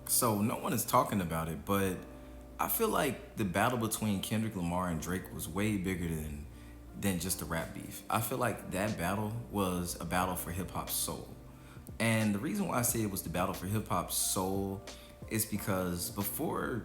So no one is talking about it, but I feel like the battle between Kendrick Lamar and Drake was way bigger than just a rap beef. I feel like that battle was a battle for hip hop's soul. And the reason why I say it was the battle for hip hop's soul is because before,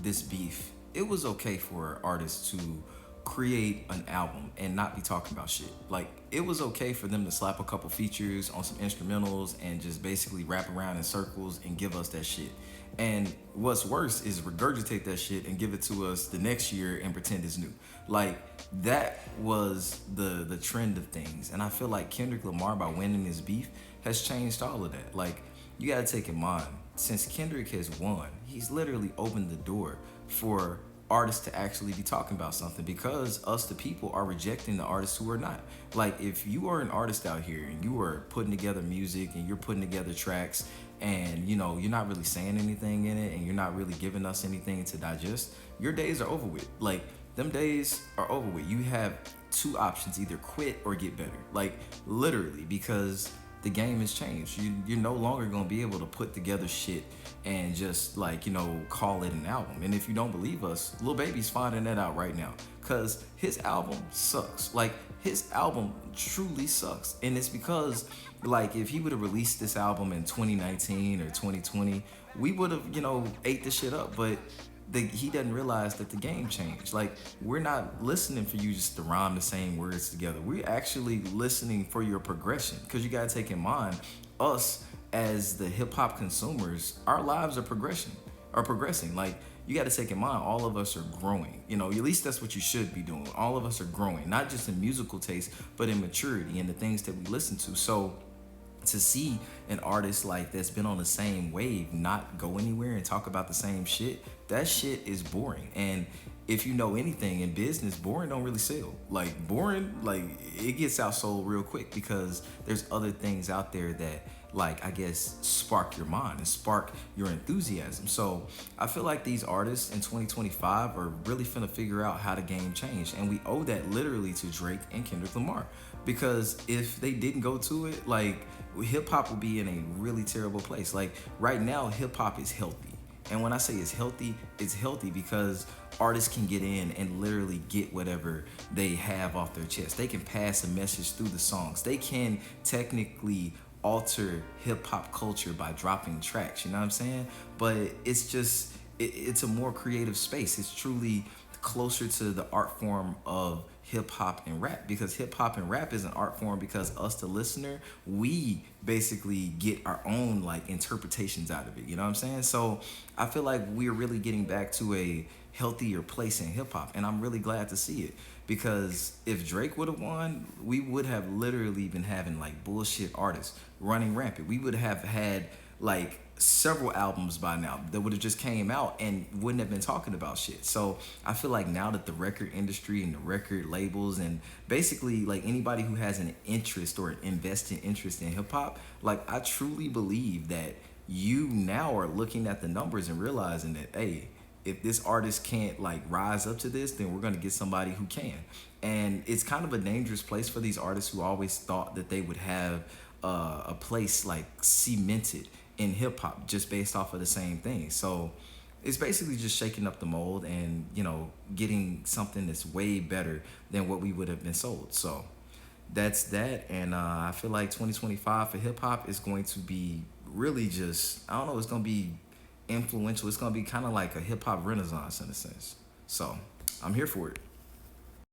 this beef, it was okay for artists to create an album and not be talking about shit. Like it was okay for them to slap a couple features on some instrumentals and just basically rap around in circles and give us that shit. And what's worse is regurgitate that shit and give it to us the next year and pretend it's new. Like that was the trend of things. And I feel like Kendrick Lamar by winning this beef has changed all of that. Like you gotta take in mind, since Kendrick has won, he's literally opened the door for artists to actually be talking about something because us the people are rejecting the artists who are not. Like if you are an artist out here and you are putting together music and you're putting together tracks and you're not really saying anything in it and you're not really giving us anything to digest, your days are over with. Like them days are over with. You have two options: either quit or get better. Like literally, because the game has changed. You're no longer gonna be able to put together shit and just like call it an album. And if you don't believe us, Lil Baby's finding that out right now because his album sucks. Like his album truly sucks, and it's because like if he would have released this album in 2019 or 2020, we would have ate the shit up. But he doesn't realize that the game changed. Like we're not listening for you just to rhyme the same words together. We're actually listening for your progression because you gotta take in mind us as the hip hop consumers. Our lives are progressing. Like you got to take in mind, all of us are growing. At least that's what you should be doing. All of us are growing, not just in musical taste, but in maturity and the things that we listen to. So to see an artist like that's been on the same wave not go anywhere and talk about the same shit, that shit is boring. And if you know anything in business, boring don't really sell. Like boring, like it gets outsold real quick because there's other things out there that like I guess spark your mind and spark your enthusiasm. So I feel like these artists in 2025 are really finna figure out how the game changed, and we owe that literally to Drake and Kendrick Lamar. Because if they didn't go to it, like hip hop would be in a really terrible place. Like right now, hip hop is healthy. And when I say it's healthy because artists can get in and literally get whatever they have off their chest. They can pass a message through the songs. They can technically alter hip hop culture by dropping tracks, you know what I'm saying? But it's just it's a more creative space. It's truly closer to the art form of hip hop and rap, because hip hop and rap is an art form because us the listener, we basically get our own like interpretations out of it, you know what I'm saying? So I feel like we're really getting back to a healthier place in hip hop, and I'm really glad to see it, because if Drake would have won, we would have literally been having like bullshit artists running rampant. We would have had like several albums by now that would have just came out and wouldn't have been talking about shit. So I feel like now that the record industry and the record labels and basically like anybody who has an interest or an invested interest in hip hop, like I truly believe that you now are looking at the numbers and realizing that, hey, if this artist can't like rise up to this, then we're gonna get somebody who can. And it's kind of a dangerous place for these artists who always thought that they would have a place like cemented in hip hop just based off of the same thing. So it's basically just shaking up the mold and getting something that's way better than what we would have been sold. So that's that. And I feel like 2025 for hip hop is going to be really just, I don't know, it's going to be influential. It's going to be kind of like a hip hop renaissance in a sense. So I'm here for it.